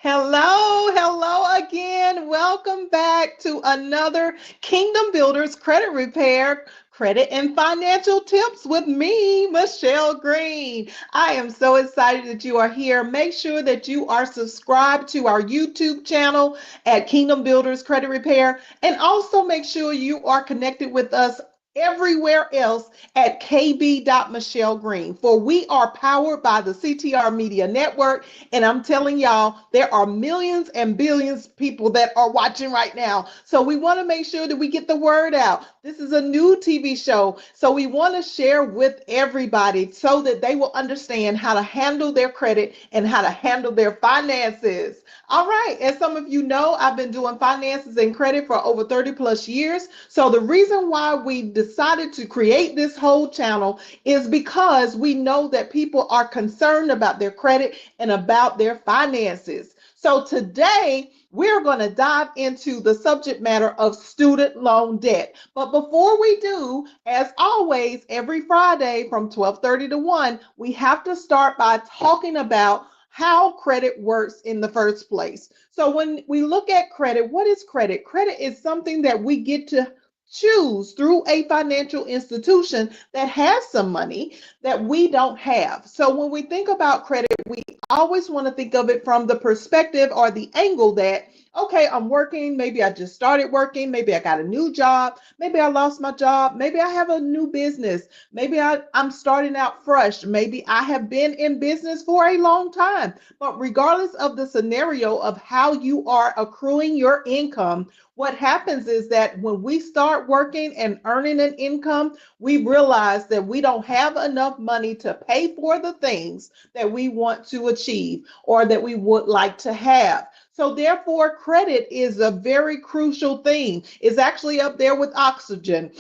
Hello again. Welcome back to another Kingdom Builders Credit Repair, Credit and Financial Tips with me, Michelle Green. I am so excited that you are here. Make sure that you are subscribed to our YouTube channel at Kingdom Builders Credit Repair, and also make sure you are connected with us everywhere else at kb.michellegreen, for we are powered by the CTR Media Network. And I'm telling y'all, there are millions and billions of people that are watching right now. So we want to make sure that we get the word out. This is a new TV show. So we want to share with everybody so that they will understand how to handle their credit and how to handle their finances. All right. As some of you know, I've been doing finances and credit for over 30 plus years. So the reason why we decided to create this whole channel is because we know that people are concerned about their credit and about their finances. So today we're going to dive into the subject matter of student loan debt. But before we do, as always, every Friday from 12:30 to 1, we have to start by talking about how credit works in the first place. So when we look at credit, what is credit? Credit is something that we get to choose through a financial institution that has some money that we don't have. So when we think about credit, we always want to think of it from the perspective or the angle that, okay, I'm working, maybe I just started working, maybe I got a new job, maybe I lost my job, maybe I have a new business, maybe I'm starting out fresh, maybe I have been in business for a long time. But regardless of the scenario of how you are accruing your income, what happens is that when we start working and earning an income, we realize that we don't have enough money to pay for the things that we want to achieve or that we would like to have. So therefore, credit is a very crucial thing. It's actually up there with oxygen.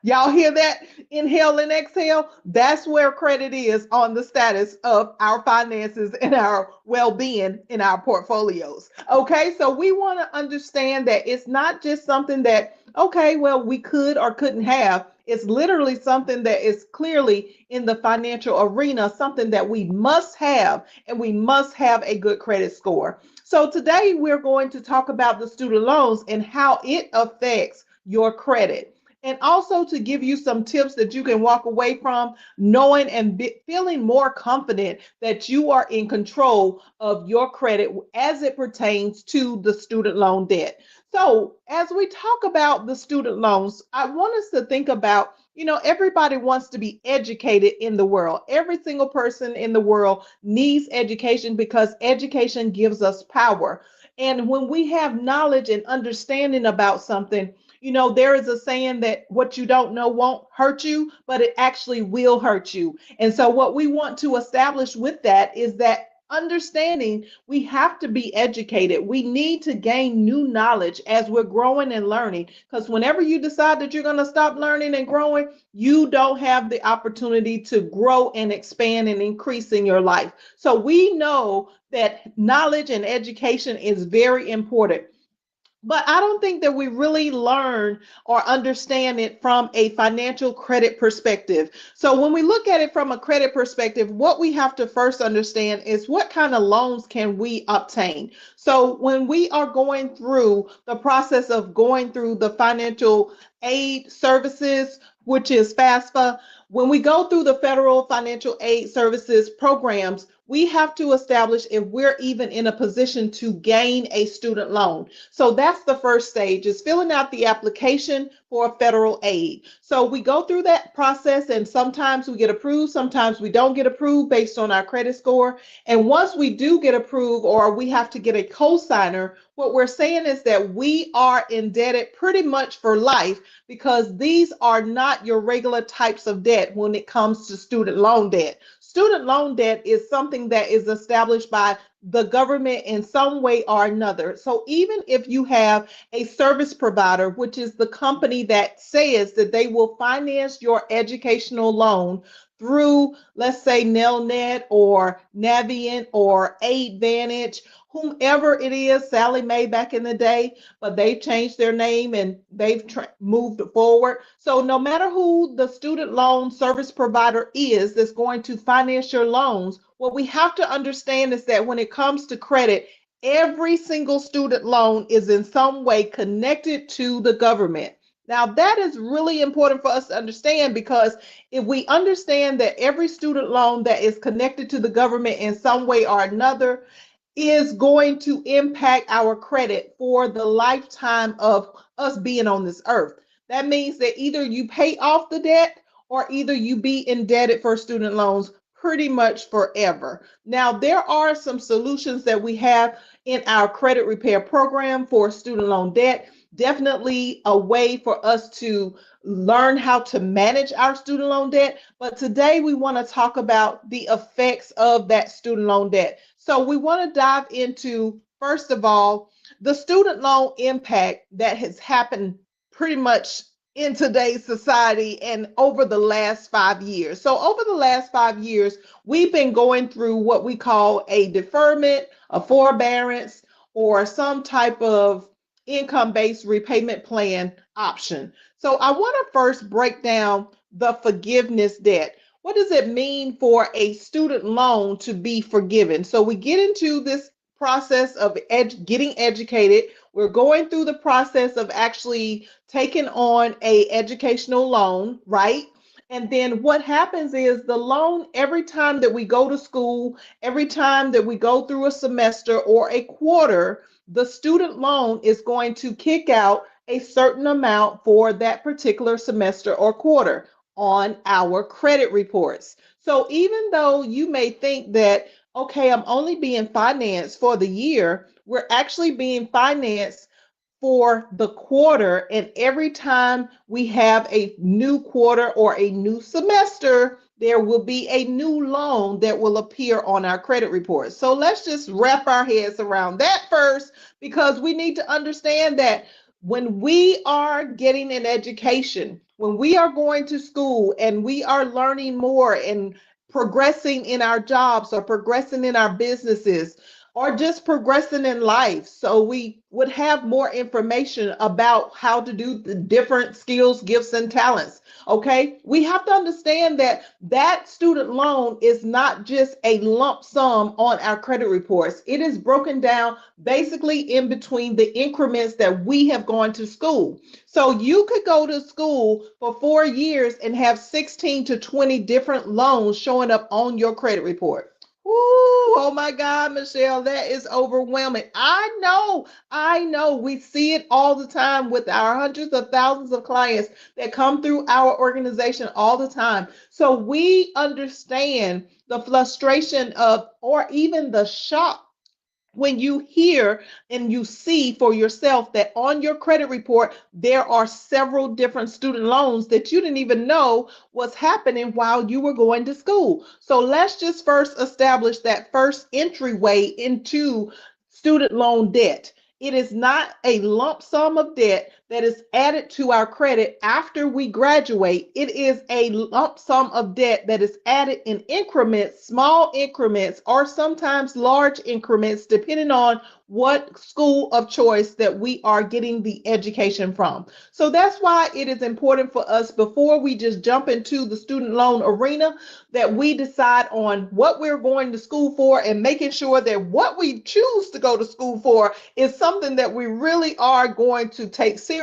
Y'all hear that? Inhale and exhale. That's where credit is on the status of our finances and our well-being in our portfolios. Okay, so we want to understand that it's not just something that, okay, well, we could or couldn't have. It's literally something that is clearly in the financial arena, something that we must have, and we must have a good credit score. So today we're going to talk about the student loans and how it affects your credit, and also to give you some tips that you can walk away from knowing and feeling more confident that you are in control of your credit as it pertains to the student loan debt. So as we talk about the student loans, I want us to think about, everybody wants to be educated in the world. Every single person in the world needs education because education gives us power. And when we have knowledge and understanding about something, there is a saying that what you don't know won't hurt you, but it actually will hurt you. And so what we want to establish with that is that understanding we have to be educated. We need to gain new knowledge as we're growing and learning, because whenever you decide that you're going to stop learning and growing, you don't have the opportunity to grow and expand and increase in your life. So we know that knowledge and education is very important. But I don't think that we really learn or understand it from a financial credit perspective. So when we look at it from a credit perspective, what we have to first understand is what kind of loans can we obtain. So when we are going through the process of going through the financial aid services, which is FAFSA, when we go through the federal financial aid services programs, we have to establish if we're even in a position to gain a student loan. So that's the first stage, is filling out the application for federal aid. So we go through that process, and sometimes we get approved, sometimes we don't get approved based on our credit score. And once we do get approved, or we have to get a co-signer, what we're saying is that we are indebted pretty much for life, because these are not your regular types of debt when it comes to student loan debt. Student loan debt is something that is established by the government in some way or another. So even if you have a service provider, which is the company that says that they will finance your educational loan through, let's say, Nelnet or Navient or Aidvantage, whomever it is, Sally Mae back in the day, but they've changed their name and they've moved forward. So no matter who the student loan service provider is that's going to finance your loans, what we have to understand is that when it comes to credit, every single student loan is in some way connected to the government. Now, that is really important for us to understand, because if we understand that every student loan that is connected to the government in some way or another is going to impact our credit for the lifetime of us being on this earth. That means that either you pay off the debt or either you be indebted for student loans pretty much forever. Now, there are some solutions that we have in our credit repair program for student loan debt. Definitely a way for us to learn how to manage our student loan debt. But today we want to talk about the effects of that student loan debt. So we want to dive into, first of all, the student loan impact that has happened pretty much in today's society and over the last 5 years. So over the last 5 years, we've been going through what we call a deferment, a forbearance, or some type of income-based repayment plan option. So I want to first break down the forgiveness debt. What does it mean for a student loan to be forgiven? So we get into this process of getting educated. We're going through the process of actually taking on a educational loan, right? And then what happens is the loan, every time that we go to school, every time that we go through a semester or a quarter, the student loan is going to kick out a certain amount for that particular semester or quarter on our credit reports. So even though you may think that, okay, I'm only being financed for the year, we're actually being financed for the quarter. And every time we have a new quarter or a new semester, there will be a new loan that will appear on our credit report. So let's just wrap our heads around that first, because we need to understand that when we are getting an education, when we are going to school and we are learning more and progressing in our jobs or progressing in our businesses, or just progressing in life. So we would have more information about how to do the different skills, gifts, and talents. Okay. We have to understand that that student loan is not just a lump sum on our credit reports. It is broken down basically in between the increments that we have gone to school. So you could go to school for 4 years and have 16 to 20 different loans showing up on your credit report. Ooh, oh my God, Michelle, that is overwhelming. I know. We see it all the time with our hundreds of thousands of clients that come through our organization all the time. So we understand the frustration of, or even the shock when you hear and you see for yourself that on your credit report, there are several different student loans that you didn't even know was happening while you were going to school. So let's just first establish that first entryway into student loan debt. It is not a lump sum of debt that is added to our credit after we graduate. It is a lump sum of debt that is added in increments, small increments, or sometimes large increments, depending on what school of choice that we are getting the education from. So that's why it is important for us, before we just jump into the student loan arena, that we decide on what we're going to school for, and making sure that what we choose to go to school for is something that we really are going to take serious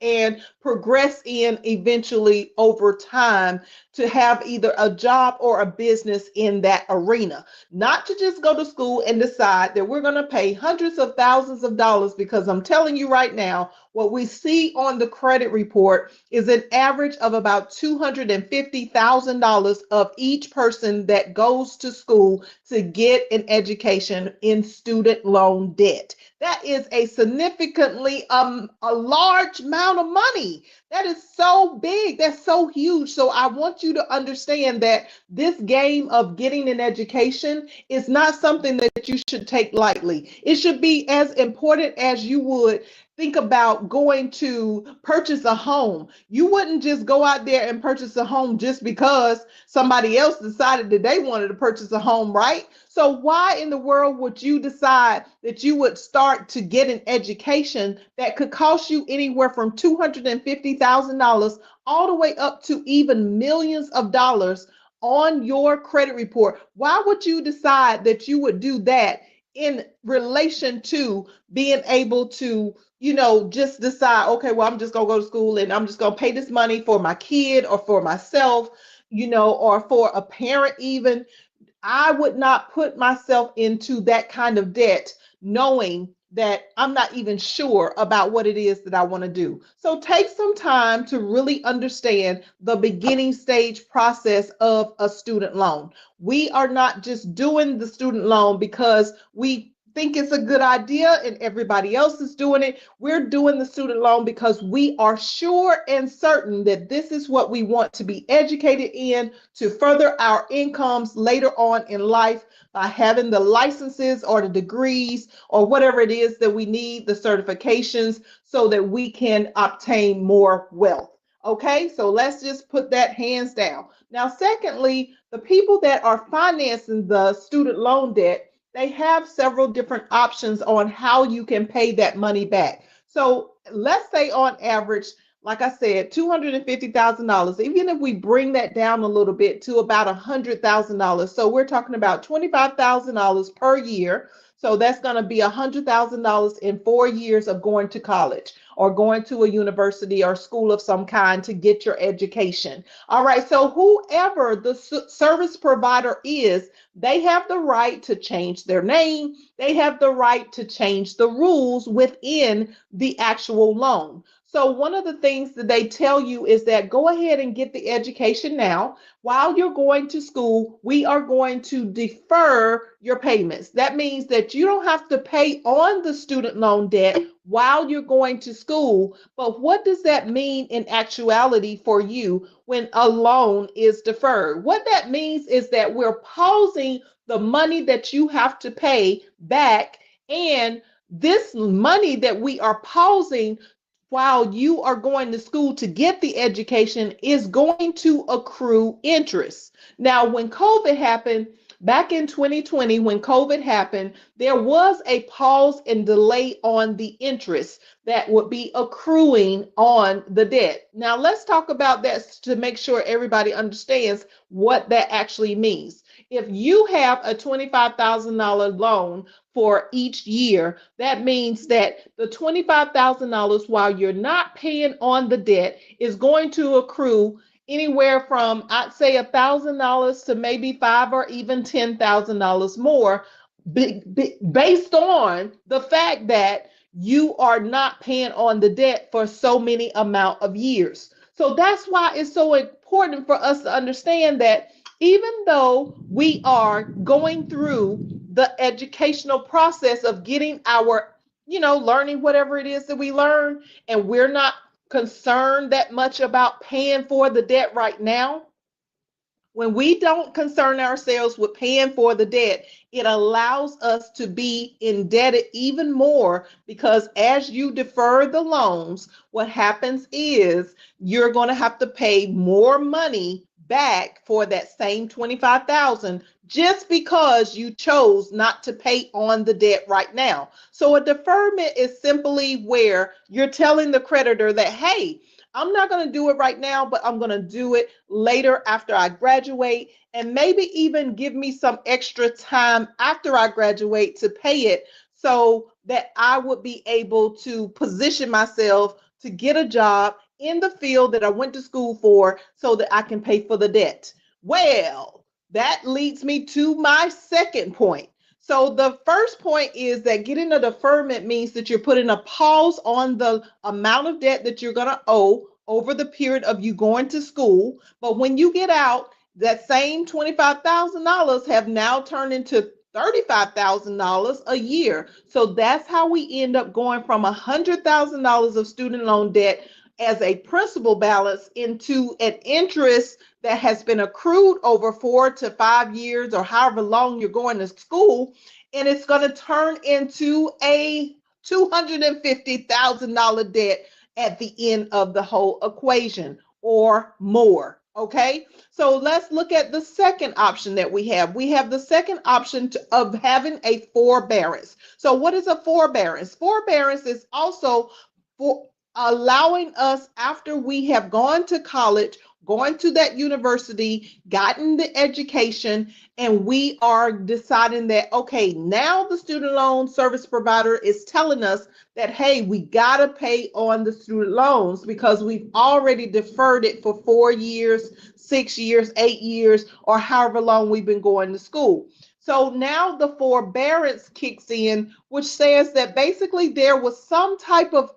and progress in eventually over time, to have either a job or a business in that arena. Not to just go to school and decide that we're going to pay hundreds of thousands of dollars, because I'm telling you right now, what we see on the credit report is an average of about $250,000 of each person that goes to school to get an education in student loan debt. That is a significantly a large amount of money. That is so big. That's so huge. So I want you to understand that this game of getting an education is not something that you should take lightly. It should be as important as you would think about going to purchase a home. You wouldn't just go out there and purchase a home just because somebody else decided that they wanted to purchase a home, right? So why in the world would you decide that you would start to get an education that could cost you anywhere from $250,000 all the way up to even millions of dollars on your credit report? Why would you decide that you would do that in relation to being able to, just decide, okay, well, I'm just going to go to school and I'm just going to pay this money for my kid or for myself, or for a parent even? I would not put myself into that kind of debt knowing that I'm not even sure about what it is that I want to do. So take some time to really understand the beginning stage process of a student loan. We are not just doing the student loan because we think it's a good idea and everybody else is doing it. We're doing the student loan because we are sure and certain that this is what we want to be educated in to further our incomes later on in life by having the licenses or the degrees or whatever it is that we need, the certifications, so that we can obtain more wealth. Okay, so let's just put that hands down. Now, secondly, the people that are financing the student loan debt, they have several different options on how you can pay that money back. So let's say on average, like I said, $250,000, even if we bring that down a little bit to about $100,000. So we're talking about $25,000 per year. So that's going to be $100,000 in 4 years of going to college or going to a university or school of some kind to get your education. All right. So whoever the service provider is, they have the right to change their name. They have the right to change the rules within the actual loan. So one of the things that they tell you is that go ahead and get the education now. While you're going to school, we are going to defer your payments. That means that you don't have to pay on the student loan debt while you're going to school. But what does that mean in actuality for you when a loan is deferred? What that means is that we're pausing the money that you have to pay back, and this money that we are pausing while you are going to school to get the education is going to accrue interest. Now, when COVID happened, back in 2020, when COVID happened, there was a pause and delay on the interest that would be accruing on the debt. Now, let's talk about that to make sure everybody understands what that actually means. If you have a $25,000 loan for each year, that means that the $25,000, while you're not paying on the debt, is going to accrue anywhere from, I'd say, $1,000 to maybe $5,000 or even $10,000 more, based on the fact that you are not paying on the debt for so many amount of years. So that's why it's so important for us to understand that even though we are going through the educational process of getting our, learning whatever it is that we learn, and we're not concerned that much about paying for the debt right now, when we don't concern ourselves with paying for the debt, it allows us to be indebted even more, because as you defer the loans, what happens is you're going to have to pay more money back for that same 25,000 just because you chose not to pay on the debt right now. So a deferment is simply where you're telling the creditor that, hey, I'm not going to do it right now, but I'm going to do it later after I graduate, and maybe even give me some extra time after I graduate to pay it so that I would be able to position myself to get a job in the field that I went to school for so that I can pay for the debt. Well, that leads me to my second point. So the first point is that getting a deferment means that you're putting a pause on the amount of debt that you're going to owe over the period of you going to school. But when you get out, that same $25,000 have now turned into $35,000 a year. So that's how we end up going from $100,000 of student loan debt as a principal balance into an interest that has been accrued over 4 to 5 years or however long you're going to school, and it's going to turn into a $250,000 debt at the end of the whole equation or more. Okay, so let's look at the second option that we have. We have the second option of having a forbearance. So, what is a forbearance? Forbearance is also for allowing us, after we have gone to college, going to that university, gotten the education, and we are deciding that, okay, now the student loan service provider is telling us that, hey, we got to pay on the student loans because we've already deferred it for 4 years, 6 years, 8 years, or however long we've been going to school. So now the forbearance kicks in, which says that basically there was some type of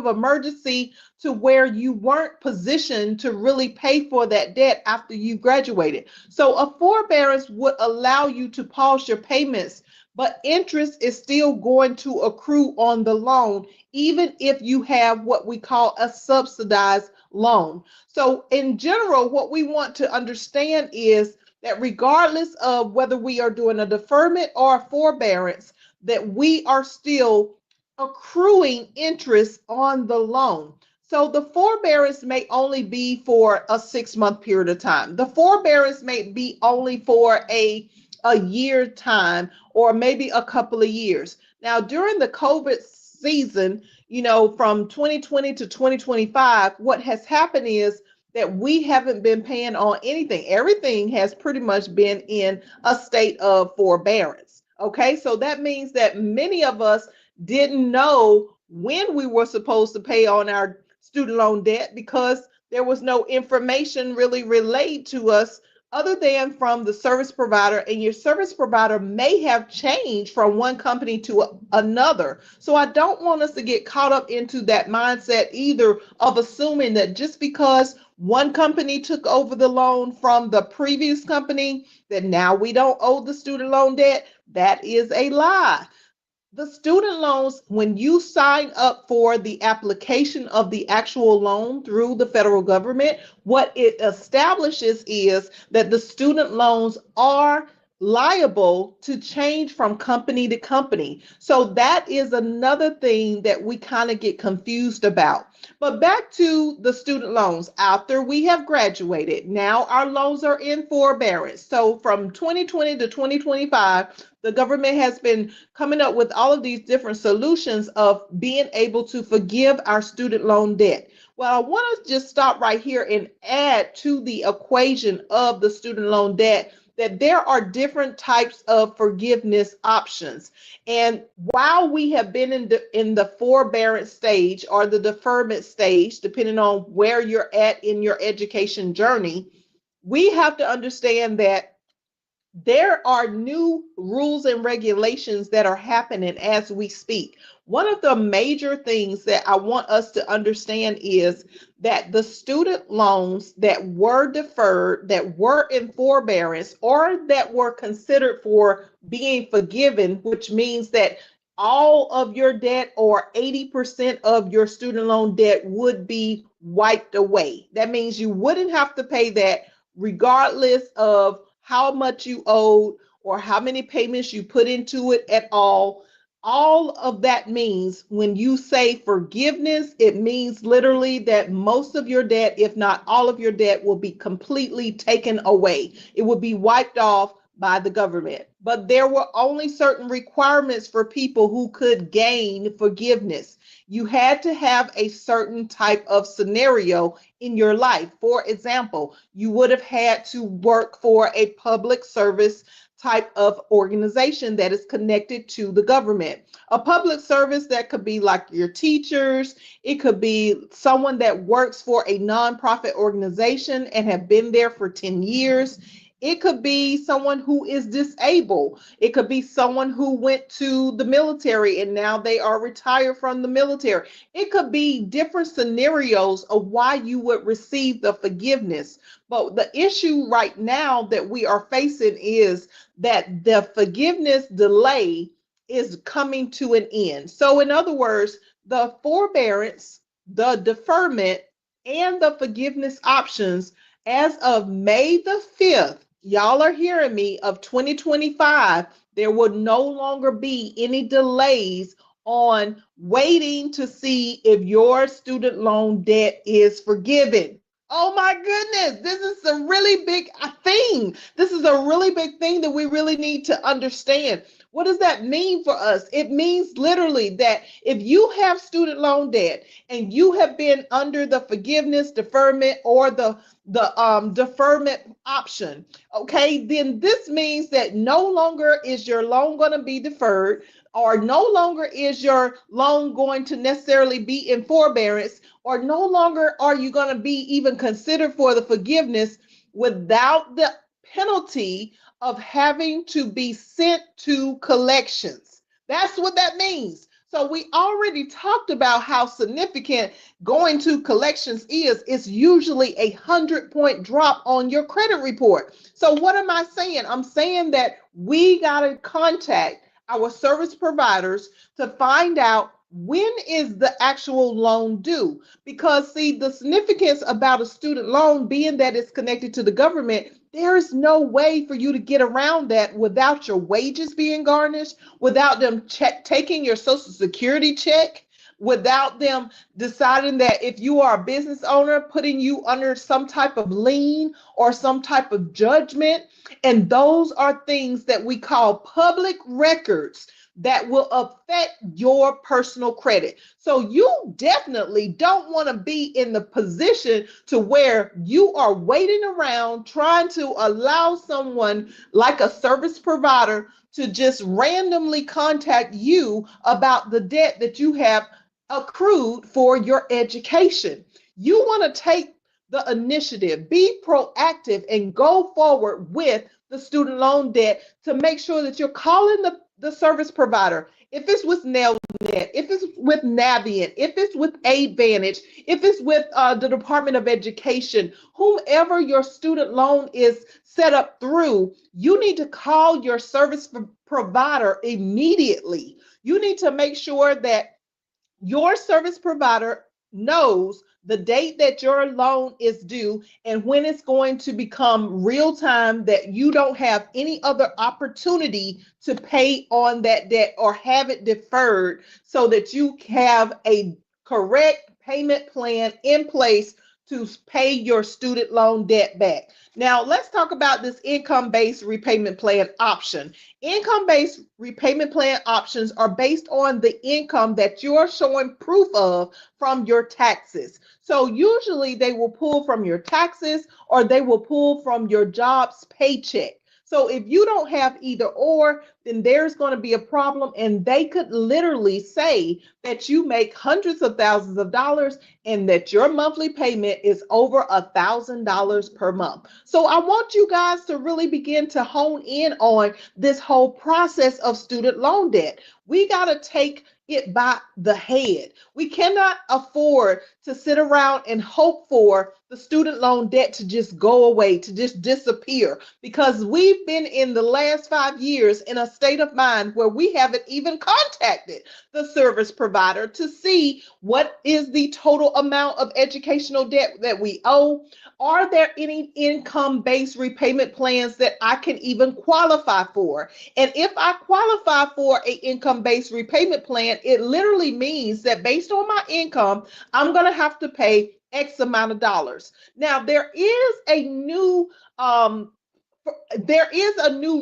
emergency to where you weren't positioned to really pay for that debt after you graduated. So a forbearance would allow you to pause your payments, but interest is still going to accrue on the loan, even if you have what we call a subsidized loan. So in general, what we want to understand is that regardless of whether we are doing a deferment or a forbearance, that we are still accruing interest on the loan. So the forbearance may only be for a 6-month period of time. The forbearance may be only for a year time or maybe a couple of years. Now, during the COVID season, from 2020 to 2025, what has happened is that we haven't been paying on anything. Everything has pretty much been in a state of forbearance. Okay, so that means that many of us didn't know when we were supposed to pay on our student loan debt because there was no information really relayed to us other than from the service provider, and your service provider may have changed from one company to another. So I don't want us to get caught up into that mindset either of assuming that just because one company took over the loan from the previous company, that now we don't owe the student loan debt. That is a lie. The student loans, when you sign up for the application of the actual loan through the federal government, what it establishes is that the student loans are liable to change from company to company. So that is another thing that we kind of get confused about. But back to the student loans. After we have graduated, now our loans are in forbearance. So from 2020 to 2025, the government has been coming up with all of these different solutions of being able to forgive our student loan debt. Well, I want to just stop right here and add to the equation of the student loan debt that there are different types of forgiveness options. And while we have been in the forbearance stage or the deferment stage, depending on where you're at in your education journey, we have to understand that there are new rules and regulations that are happening as we speak. One of the major things that I want us to understand is that the student loans that were deferred, that were in forbearance, or that were considered for being forgiven, which means that all of your debt or 80% of your student loan debt would be wiped away. That means you wouldn't have to pay that regardless of how much you owed or how many payments you put into it at all. All of that means when you say forgiveness, it means literally that most of your debt, if not all of your debt, will be completely taken away. It will be wiped off by the government. But there were only certain requirements for people who could gain forgiveness. You had to have a certain type of scenario in your life. For example, you would have had to work for a public service type of organization that is connected to the government. A public service that could be like your teachers, it could be someone that works for a nonprofit organization and have been there for 10 years. It could be someone who is disabled. It could be someone who went to the military and now they are retired from the military. It could be different scenarios of why you would receive the forgiveness. But the issue right now that we are facing is that the forgiveness delay is coming to an end. So in other words, the forbearance, the deferment, and the forgiveness options as of May the 5th, y'all are hearing me, of 2025, there will no longer be any delays on waiting to see if your student loan debt is forgiven. Oh my goodness, this is a really big thing. This is a really big thing that we really need to understand. What does that mean for us? It means literally that if you have student loan debt and you have been under the forgiveness, deferment, or the deferment option, okay, then this means that no longer is your loan going to be deferred, or no longer is your loan going to necessarily be in forbearance, or no longer are you going to be even considered for the forgiveness without the penalty of having to be sent to collections. That's what that means. So we already talked about how significant going to collections is. It's usually 100-point drop on your credit report. So what am I saying? I'm saying that we got to contact our service providers to find out when is the actual loan due. Because see, the significance about a student loan being that it's connected to the government, there is no way for you to get around that without your wages being garnished, without them taking your social security check, without them deciding that if you are a business owner, putting you under some type of lien or some type of judgment. And those are things that we call public records that will affect your personal credit. So you definitely don't want to be in the position to where you are waiting around trying to allow someone like a service provider to just randomly contact you about the debt that you have accrued for your education. You want to take the initiative, be proactive, and go forward with the student loan debt to make sure that you're calling the service provider. If it's with NailNet, if it's with Navient, if it's with AidVantage, if it's with the Department of Education, whomever your student loan is set up through, you need to call your service provider immediately. You need to make sure that your service provider knows the date that your loan is due and when it's going to become real time, that you don't have any other opportunity to pay on that debt or have it deferred, so that you have a correct payment plan in place to pay your student loan debt back. Now, let's talk about this income-based repayment plan option. Income-based repayment plan options are based on the income that you're showing proof of from your taxes. So usually they will pull from your taxes or they will pull from your job's paycheck. So if you don't have either or, then there's going to be a problem, and they could literally say that you make hundreds of thousands of dollars and that your monthly payment is over $1,000 per month. So I want you guys to really begin to hone in on this whole process of student loan debt. We got to take it by the head. We cannot afford to sit around and hope for the student loan debt to just go away, to just disappear, because we've been in the last 5 years in a state of mind where we haven't even contacted the service provider to see what is the total amount of educational debt that we owe. Are there any income-based repayment plans that I can even qualify for? And if I qualify for an income-based repayment plan, it literally means that based on my income, I'm going to have to pay X amount of dollars. Now, there is a new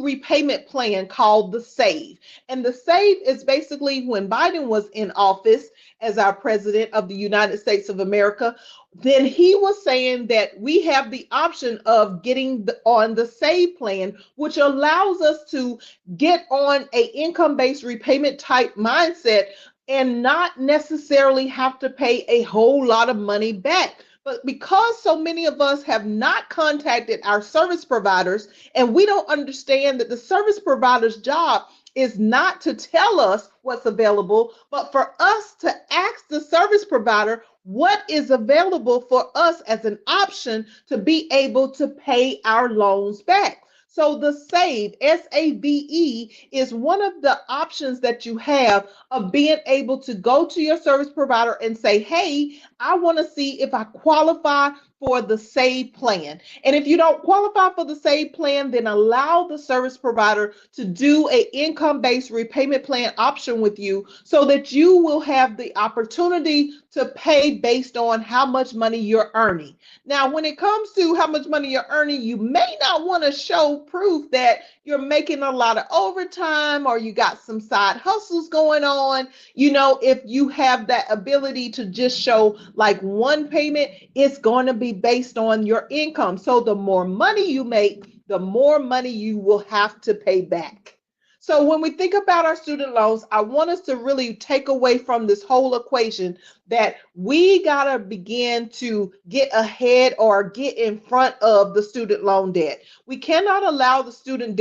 repayment plan called the SAVE. And the SAVE is basically, when Biden was in office as our president of the United States of America, then he was saying that we have the option of getting on the SAVE plan, which allows us to get on a income-based repayment type mindset and not necessarily have to pay a whole lot of money back. But because so many of us have not contacted our service providers, and we don't understand that the service provider's job is not to tell us what's available, but for us to ask the service provider what is available for us as an option to be able to pay our loans back. So the SAVE, SAVE, is one of the options that you have of being able to go to your service provider and say, hey, I want to see if I qualify for the SAVE plan. And if you don't qualify for the SAVE plan, then allow the service provider to do a income-based repayment plan option with you so that you will have the opportunity to pay based on how much money you're earning. Now, when it comes to how much money you're earning, you may not want to show proof that you're making a lot of overtime or you got some side hustles going on. If you have that ability to just show like one payment, it's going to be based on your income. So the more money you make, the more money you will have to pay back. So when we think about our student loans, I want us to really take away from this whole equation that we got to begin to get ahead or get in front of the student loan debt. We cannot allow the student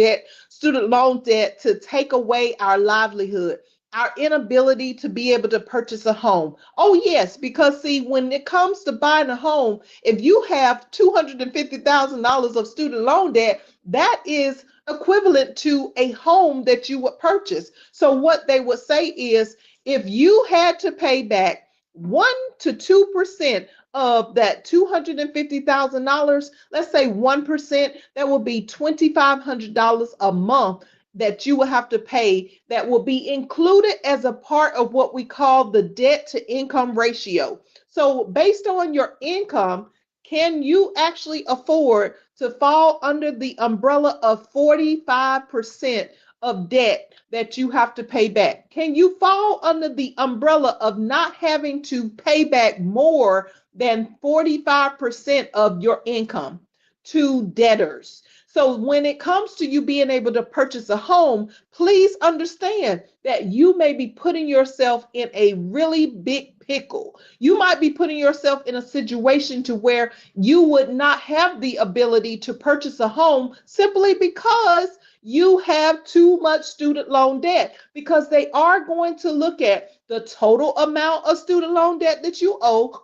loan debt to take away our livelihood, our inability to be able to purchase a home. Oh, yes, because see, when it comes to buying a home, if you have $250,000 of student loan debt, that is equivalent to a home that you would purchase. So what they would say is if you had to pay back 1 to 2% of that $250,000, let's say 1%, that will be $2,500 a month that you will have to pay that will be included as a part of what we call the debt to income ratio. So based on your income, can you actually afford to fall under the umbrella of 45% of debt that you have to pay back? Can you fall under the umbrella of not having to pay back more than 45% of your income to debtors? So when it comes to you being able to purchase a home, please understand that you may be putting yourself in a really big pickle. You might be putting yourself in a situation to where you would not have the ability to purchase a home simply because you have too much student loan debt, because they are going to look at the total amount of student loan debt that you owe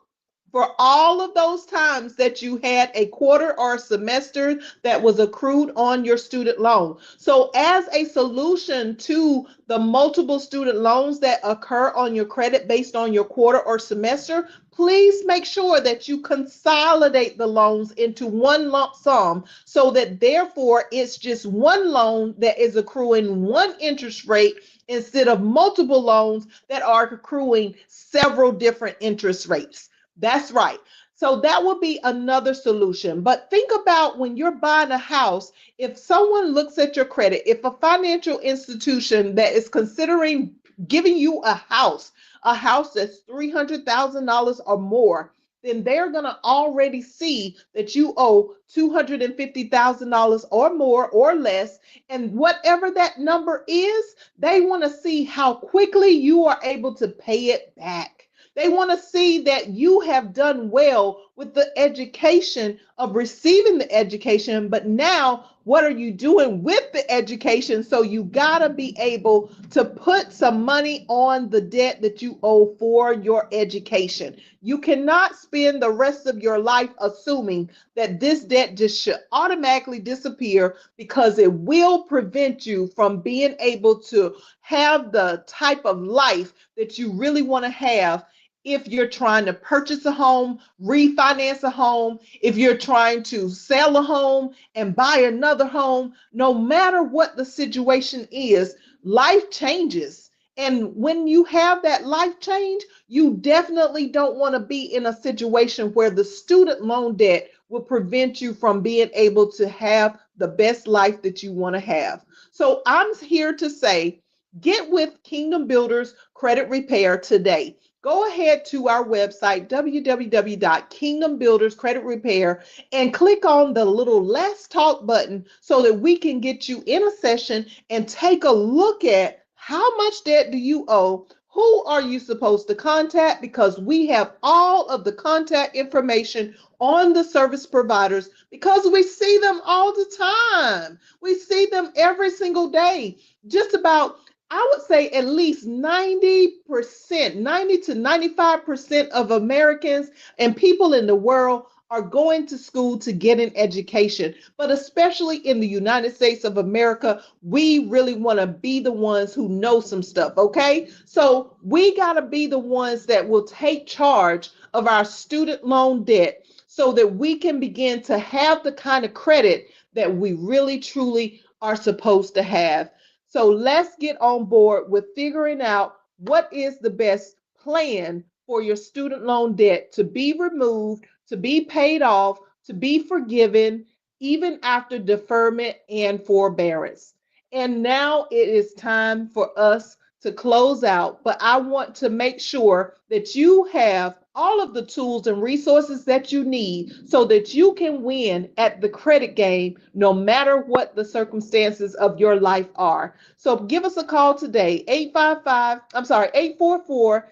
for all of those times that you had a quarter or a semester that was accrued on your student loan. So as a solution to the multiple student loans that occur on your credit based on your quarter or semester, please make sure that you consolidate the loans into one lump sum so that therefore it's just one loan that is accruing one interest rate instead of multiple loans that are accruing several different interest rates. That's right. So that would be another solution. But think about when you're buying a house, if someone looks at your credit, if a financial institution that is considering giving you a house that's $300,000 or more, then they're going to already see that you owe $250,000 or more or less. And whatever that number is, they want to see how quickly you are able to pay it back. They want to see that you have done well with the education of receiving the education, but now what are you doing with the education? So you got to be able to put some money on the debt that you owe for your education. You cannot spend the rest of your life assuming that this debt just should automatically disappear, because it will prevent you from being able to have the type of life that you really want to have. If you're trying to purchase a home, refinance a home, if you're trying to sell a home and buy another home, no matter what the situation is, life changes. And when you have that life change, you definitely don't want to be in a situation where the student loan debt will prevent you from being able to have the best life that you want to have. So I'm here to say, get with Kingdom Builders Credit Repair today. Go ahead to our website, www.kingdombuilderscreditrepair, and click on the little Let's Talk button so that we can get you in a session and take a look at how much debt do you owe, who are you supposed to contact, because we have all of the contact information on the service providers because we see them all the time. We see them every single day. Just about, I would say at least 90%, 90 to 95% of Americans and people in the world are going to school to get an education. But especially in the United States of America, we really want to be the ones who know some stuff, okay? So we got to be the ones that will take charge of our student loan debt so that we can begin to have the kind of credit that we really truly are supposed to have. So let's get on board with figuring out what is the best plan for your student loan debt to be removed, to be paid off, to be forgiven, even after deferment and forbearance. And now it is time for us to close out, but I want to make sure that you have all of the tools and resources that you need so that you can win at the credit game no matter what the circumstances of your life are. So give us a call today, 844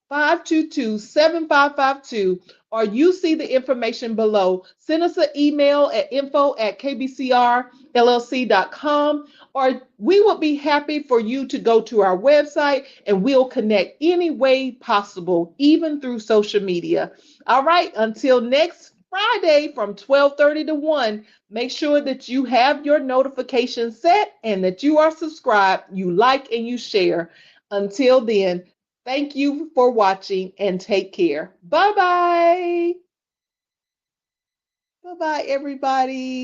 522 7552, or you see the information below. Send us an email at info@kbcrllc.com, or we will be happy for you to go to our website and we'll connect any way possible, even through social media. All right, until next Friday from 12:30 to 1, make sure that you have your notifications set and that you are subscribed, you like, and you share. Until then, thank you for watching and take care. Bye bye. Bye bye, everybody.